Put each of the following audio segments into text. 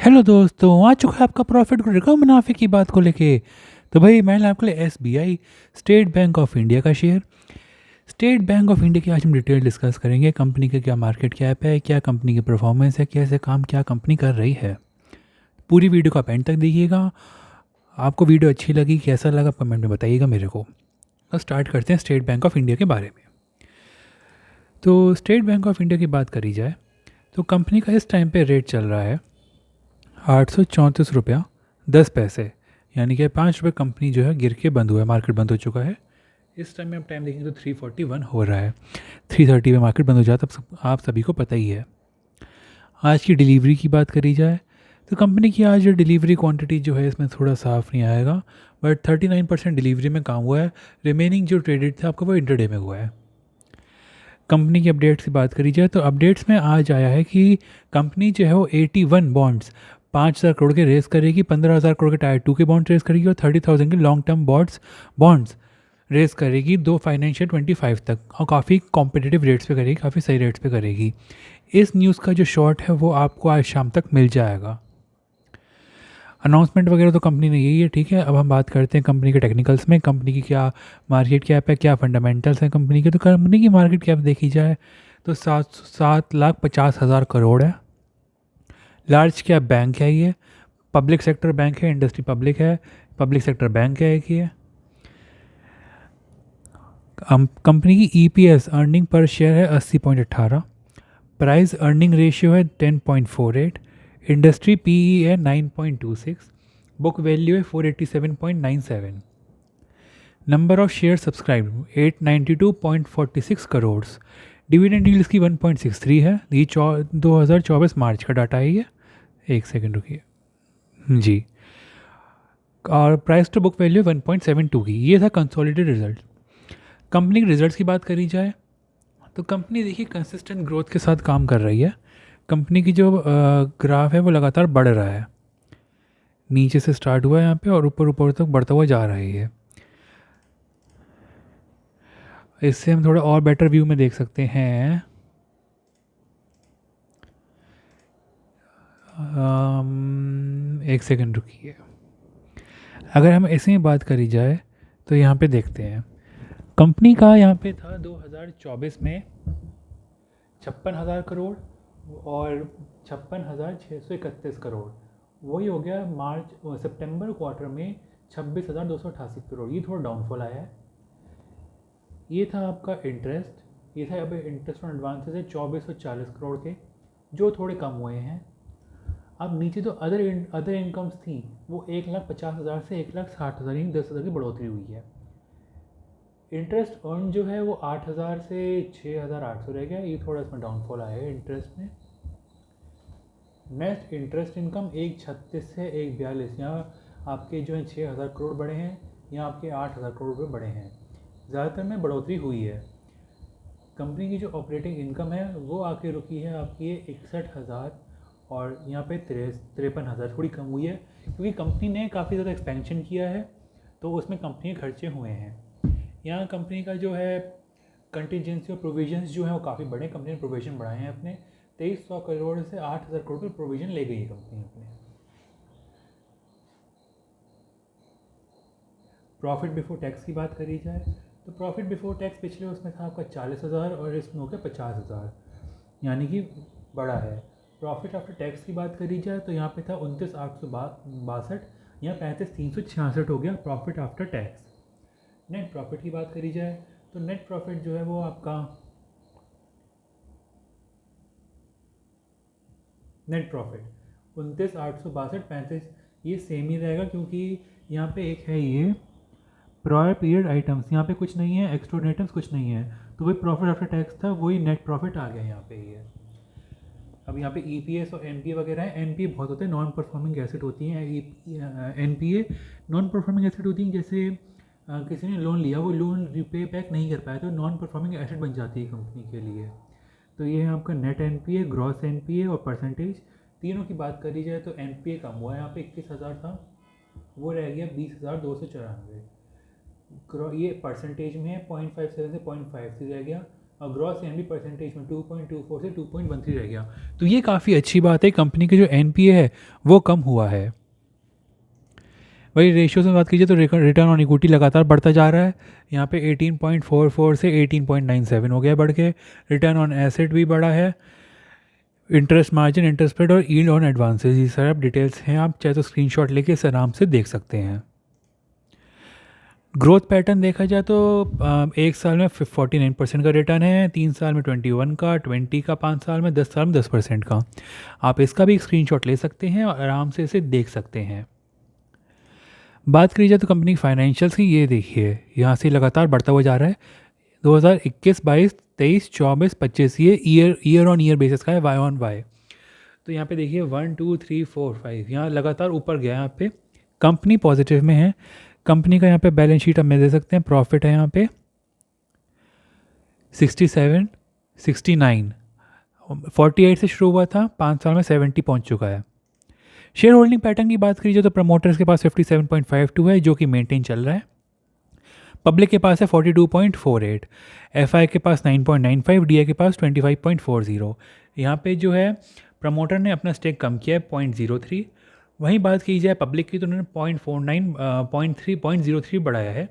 Hello दोस्तों, आ चुका है आपका प्रॉफिट को रिकवर मुनाफे की बात को लेके। तो भाई मैंने आपके लिए SBI state bank of India का शेयर। स्टेट बैंक ऑफ इंडिया की आज हम डिटेल डिस्कस करेंगे। कंपनी का क्या मार्केट कैप है, क्या कंपनी की परफॉर्मेंस है, कैसे काम क्या कंपनी कर रही है। पूरी वीडियो को आप एंड तक देखिएगा। आपको वीडियो अच्छी लगी, कैसा लगा कमेंट में बताइएगा मेरे को। और स्टार्ट करते हैं स्टेट बैंक ऑफ इंडिया के बारे में। तो स्टेट बैंक ऑफ इंडिया की बात करी जाए तो कंपनी का इस टाइम पे रेट चल रहा है 834 रुपया 10 पैसे। यानी कि 5 रुपये कंपनी जो है गिर के बंद हुआ है, मार्केट बंद हो चुका है। इस टाइम में आप टाइम देखेंगे तो 341 हो रहा है। 330 में मार्केट बंद हो जाता है, तब आप सभी को पता ही है। आज की डिलीवरी की बात करी जाए तो कंपनी की आज डिलीवरी क्वांटिटी जो है इसमें थोड़ा साफ नहीं आएगा, बट 39% डिलीवरी में काम हुआ है। रिमेनिंग जो ट्रेडेड था आपका वो इंटरडे में हुआ है। कंपनी की अपडेट्स की बात करी जाए तो अपडेट्स में आज आया है कि कंपनी जो है वो 81 बॉन्ड्स 5,000 करोड़ के रेस करेगी, 15,000 करोड़ के टायर 2 के बॉन्ड रेस करेगी और 30,000 के लॉन्ग टर्म बॉन्ड्स रेस करेगी 2 फाइनेंशियल 25 तक, और काफ़ी कॉम्पिटिटिव रेट्स पे करेगी, काफ़ी सही रेट्स पे करेगी। इस न्यूज़ का जो शॉर्ट है वो आपको आज शाम तक मिल जाएगा। अनाउंसमेंट वगैरह तो कंपनी ने यही है, ठीक है। अब हम बात करते हैं कंपनी के टेक्निकल्स में। कंपनी की क्या मार्केट कैप है, क्या फंडामेंटल्स हैं कंपनी के। तो कंपनी की मार्केट कैप देखी जाए तो 7,50,000 करोड़ है। लार्ज कैप बैंक है ये, पब्लिक सेक्टर बैंक है, इंडस्ट्री पब्लिक है, पब्लिक सेक्टर बैंक है एक ये। कंपनी की ईपीएस अर्निंग पर शेयर है 80.18। प्राइस अर्निंग रेशियो है 10.48। इंडस्ट्री पीई है 9.26। बुक वैल्यू है 487.97। Number of share subscribe 892.46 crore. Dividend yield इसकी 1.63 है। ये 2024 मार्च का डाटा है ये। एक सेकंड रुकिए जी। और प्राइस टू बुक वैल्यू 1.72 की। ये था कंसोलिडेटेड रिजल्ट। कंपनी के रिजल्ट्स की बात करी जाए तो कंपनी देखिए कंसिस्टेंट ग्रोथ के साथ काम कर रही है। कंपनी की जो ग्राफ है वो लगातार बढ़ रहा है। नीचे से स्टार्ट हुआ है यहाँ पे और ऊपर ऊपर तक बढ़ता हुआ जा रहा है ये। इससे हम थोड़ा और बेटर व्यू में देख सकते हैं। एक सेकंड रुकिए। अगर हम ऐसे ही बात करी जाए तो यहाँ पे देखते हैं कंपनी का यहाँ पे था 2024 में 56,000 करोड़ और 56,631 करोड़। वही हो गया मार्च सितंबर क्वार्टर में 26,288 करोड़। ये थोड़ा डाउनफॉल आया है। ये था आपका इंटरेस्ट, ये था अब इंटरेस्ट ऑन एडवांसेस है 2,440 करोड़ के, जो थोड़े कम हुए हैं। अब नीचे जो अदर इनकम्स थी वो 1,50,000 से 1,60,000 यानी 10,000 की बढ़ोतरी हुई है। इंटरेस्ट अर्न जो है वो 8,000 से 6,800 रह गया। ये थोड़ा इसमें डाउनफॉल आया है इंटरेस्ट में। नेट इंटरेस्ट इनकम 1,36 से 1,42, यहाँ आपके जो है 6,000 करोड़ बढ़े हैं, यहाँ आपके 8,000 करोड़ रुपये बढ़े हैं। ज़्यादातर में बढ़ोतरी हुई है। कंपनी की जो ऑपरेटिंग इनकम है वो आके रुकी है आपकी 61,000 और यहाँ पे 53,000, थोड़ी कम हुई है क्योंकि कंपनी ने काफ़ी ज़्यादा एक्सपेंशन किया है, तो उसमें कंपनी के खर्चे हुए हैं। यहाँ कंपनी का जो है कंटीजेंसी और प्रोविजंस जो है वो काफ़ी बड़े, कंपनी ने प्रोविजन बढ़ाए हैं अपने 2,300 करोड़ से 8,000 करोड़ के प्रोविजन ले गई है कंपनी अपने। प्रॉफिट बिफोर टैक्स की बात करी जाए तो प्रॉफिट बिफोर टैक्स पिछले उसमें था आपका 40,000 और इसमें हो गया 50,000, यानी कि बड़ा है। प्रॉफिट आफ्टर टैक्स की बात करी जाए तो यहाँ पे था 29,862, यहाँ 35,366 हो गया profit after tax. Net profit की बात करी जाए तो नेट प्रॉफिट जो है वो आपका नेट प्रॉफिट 29,862 35, ये सेम ही रहेगा क्योंकि यहाँ पे एक है ये प्रायर पीरियड आइटम्स, यहाँ पे कुछ नहीं है, एक्स्ट्रा आइटम्स कुछ नहीं है, तो वही प्रॉफिट आफ्टर टैक्स था, वही नेट प्रॉफिट आ गया यहाँ पे ये। अब यहाँ पे ईपीएस और एनपीए वगैरह है। एनपीए बहुत होते हैं, नॉन परफॉर्मिंग एसेट होती हैं। एनपीए नॉन परफॉर्मिंग एसेट होती हैं, जैसे किसी ने लोन लिया, वो लोन रिपे बैक नहीं कर पाया तो नॉन परफॉर्मिंग एसेट बन जाती है कंपनी के लिए। तो ये है आपका नेट एनपीए, ग्रॉस एनपीए और परसेंटेज। तीनों की बात करी जाए तो एनपीए कम हुआ है, यहाँ पे 21,000 था, वो रह गया 20,294। ये परसेंटेज में है 0.57 से 0.53 रह गया। और ग्रॉस एनपी परसेंटेज में 2.24 से 2.13 रह गया। तो ये काफ़ी अच्छी बात है, कंपनी की जो एनपीए है वो कम हुआ है। वही रेशियो से बात कीजिए तो रिटर्न ऑन इक्विटी लगातार बढ़ता जा रहा है। यहाँ पे 18.44 से 18.97 हो गया बढ़ के। रिटर्न ऑन एसेट भी बढ़ा है। इंटरेस्ट मार्जिन, इंटरेस्ट रेट और यील्ड ऑन एडवांसेस, ये सारे आप डिटेल्स हैं, आप चाहे तो स्क्रीनशॉट लेके इस आराम से देख सकते हैं। ग्रोथ पैटर्न देखा जाए तो एक साल में 49% का रिटर्न है, 3 साल में 21 का, 20 का, 5 साल में, 10 साल में 10% का। आप इसका भी एक स्क्रीनशॉट ले सकते हैं और आराम से इसे देख सकते हैं। बात करी जाए तो कंपनी फाइनेंशियल्स की, ये देखिए यहाँ से लगातार बढ़ता हुआ जा रहा है। 2021, 22, 23, 24, 25 ये ईयर ऑन ईयर बेसिस का है, वाई ऑन वाई। तो यहाँ पे देखिए 1 2 3 4 5 यहाँ लगातार ऊपर गया। यहाँ पे कंपनी पॉजिटिव में है। कंपनी का यहाँ पे बैलेंस शीट हम दे सकते हैं। प्रॉफिट है यहाँ पे 67, 69, 48 से शुरू हुआ था, 5 साल में 70 पहुँच चुका है। शेयर होल्डिंग पैटर्न की बात करिए तो प्रमोटर्स के पास 57.52 है जो कि मेंटेन चल रहा है। पब्लिक के पास है 42.48, एफआई के पास 9.95, डीआई के पास 25.40। यहाँ पे जो है प्रमोटर ने अपना स्टेक कम किया है 0.03। वहीं बात की जाए पब्लिक की तो उन्होंने 0.03 बढ़ाया है।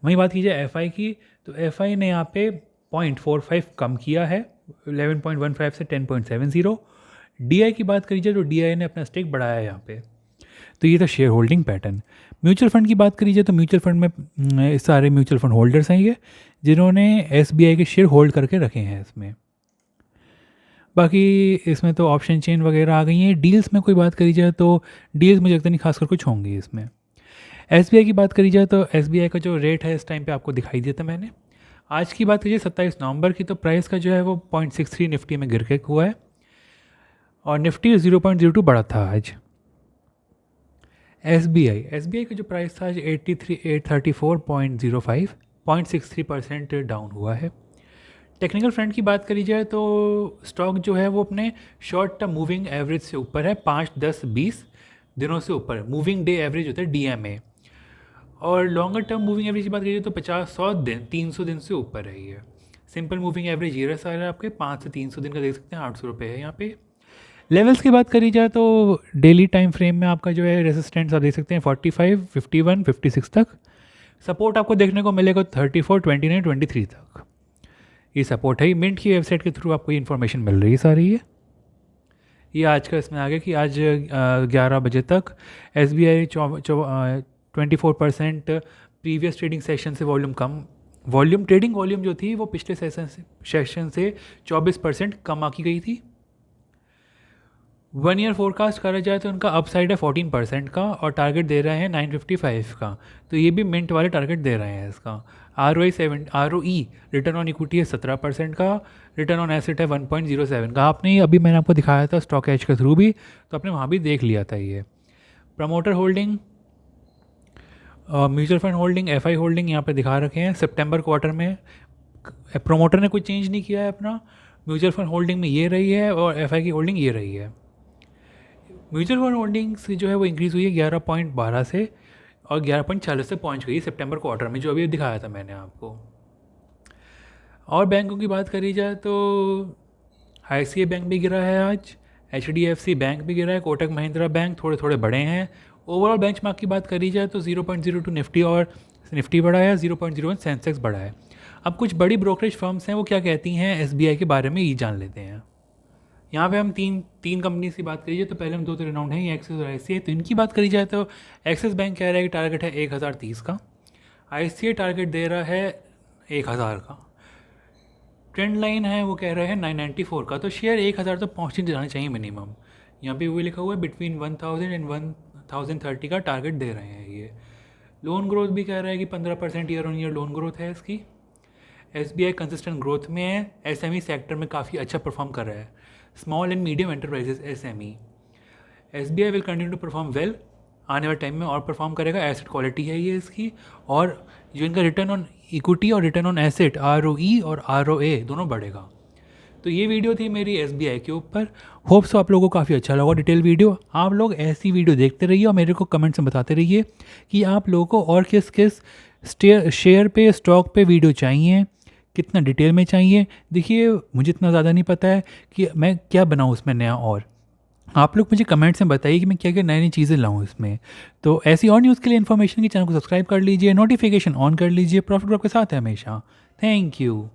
वहीं बात की जाए एफआई की तो एफआई ने यहाँ पे 0.45 कम किया है, 11.15 से 10.70। डीआई की बात करी जाए तो डीआई ने अपना स्टेक बढ़ाया है यहाँ पे। तो ये था share holding pattern. Mutual fund की बात करी जाए तो म्यूचुअल फंड में सारे म्यूचुअल फंड होल्डर्स हैं ये, जिन्होंने एसबीआई के शेयर होल्ड करके रखे हैं इसमें। बाकी इसमें तो ऑप्शन चेन वगैरह आ गई हैं। डील्स में कोई बात करी जाए तो डील्स मुझे लगता नहीं खासकर कुछ होंगी इसमें। एसबीआई की बात करी जाए तो एसबीआई का जो रेट है इस टाइम पे आपको दिखाई दिया था मैंने। आज की बात कीजिए 27 नवंबर की, तो प्राइस का जो है वो 0.63 निफ्टी में गिर के हुआ है और निफ्टी 0.02 बढ़ा था आज। एसबीआई का जो प्राइस था आज 834.05, 0.63% डाउन हुआ है। टेक्निकल फ्रंट की बात करी जाए तो स्टॉक जो है वो अपने शॉर्ट टर्म मूविंग एवरेज से ऊपर है, 5, 10, 20 दिनों से ऊपर। मूविंग डे एवरेज होता है डीएमए। और लॉन्गर टर्म मूविंग एवरेज की बात करिए तो 50-100 दिन, 300 दिन से ऊपर है ये। सिंपल मूविंग एवरेज ये रहा है आपके 5 से 300 दिन का, देख सकते हैं 800 रुपये है यहाँ पे। लेवल्स की बात करी जाए तो डेली टाइम फ्रेम में आपका जो है रेजिस्टेंस आप देख सकते हैं 45, 51, 56 तक। सपोर्ट आपको देखने को मिलेगा 34, 29, 23 तक। ये सपोर्ट है। मिंट की वेबसाइट के थ्रू आपको ये इन्फॉर्मेशन मिल रही है सारी। ये आज का इसमें आ गया कि आज 11 बजे तक SBI 24% प्रीवियस ट्रेडिंग सेशन से ट्रेडिंग वॉल्यूम जो थी वो पिछले सेशन से 24% कम आकी गई थी। 1 ईयर फोरकास्ट करा जाए तो उनका अपसाइड है 14% का और टारगेट दे रहे हैं 955 का। तो ये भी मिंट वाले टारगेट दे रहे हैं इसका। ROE रिटर्न ऑन इक्विटी है 17% का, रिटर्न ऑन एसेट है 1.07 का। आपने अभी मैंने आपको दिखाया था स्टॉक एज के थ्रू भी, तो आपने वहाँ भी देख लिया था ये। Promoter holding, mutual fund holding, FI holding यहाँ पे दिखा रखे हैं। सितंबर क्वार्टर में प्रमोटर ने कोई चेंज नहीं किया है अपना। म्यूचुअल फंड होल्डिंग में ये रही है और एफआई की होल्डिंग ये रही है। म्यूचुअल फंड होल्डिंग्स जो है वो इंक्रीज़ हुई है 11.12 से और 11.40 से पहुंच गई सितंबर क्वार्टर में, जो अभी दिखाया था मैंने आपको। और बैंकों की बात करी जाए तो ICICI बैंक भी गिरा है आज, HDFC बैंक भी गिरा है, कोटक महिंद्रा बैंक थोड़े थोड़े बड़े हैं। ओवरऑल बेंचमार्क की बात करी जाए तो 0.02 निफ्टी और निफ्टी बढ़ा है, 0.01 सेंसेक्स बढ़ा है। अब कुछ बड़ी ब्रोकरेज फर्म्स हैं वो क्या कहती हैं SBI के बारे में, ये जान लेते हैं। यहाँ पे हम तीन कंपनीज की बात करिए तो पहले हम 2 तो रिनाउंड हैं, एक्सिस और ICICI। तो इनकी बात करी जाए तो एक्सिस बैंक कह रहा है कि टारगेट है 1030 का, ICICI टारगेट दे रहा है 1000 का, ट्रेंड लाइन है वो कह रहे हैं 994 का। तो शेयर 1000 तो पहुँच ही जाना चाहिए मिनिमम। यहाँ पे वो लिखा हुआ है बिटवीन 1000 एंड 1030 का टारगेट दे रहे हैं ये। लोन ग्रोथ भी कह रहा है कि 15% year on year loan growth है इसकी। SBI कंसिस्टेंट ग्रोथ में है, SME सेक्टर में काफ़ी अच्छा परफॉर्म कर रहा है, small and medium enterprises SME। SBI will continue to perform well, आने वाले टाइम में और परफॉर्म करेगा। एसेट क्वालिटी है ये इसकी, और जो इनका रिटर्न ऑन इक्विटी और रिटर्न ऑन एसेट ROE और ROA दोनों बढ़ेगा। तो ये वीडियो थी मेरी SBI के ऊपर। होप सो आप लोगों को काफ़ी अच्छा लगा डिटेल वीडियो। आप लोग ऐसी वीडियो देखते रहिए और मेरे को कमेंट्स में बताते रहिए कि आप लोगों को और किस किस शेयर पे, स्टॉक पे वीडियो चाहिए, कितना डिटेल में चाहिए, देखिए मुझे इतना ज़्यादा नहीं पता है कि मैं क्या बनाऊँ उसमें नया, और आप लोग मुझे कमेंट्स में बताइए कि मैं क्या क्या नई नई चीज़ें लाऊं इसमें। तो ऐसी और न्यूज़ के लिए इन्फॉर्मेशन के चैनल को सब्सक्राइब कर लीजिए, नोटिफिकेशन ऑन कर लीजिए। प्रॉफिट ग्रुप के साथ है हमेशा। Thank you.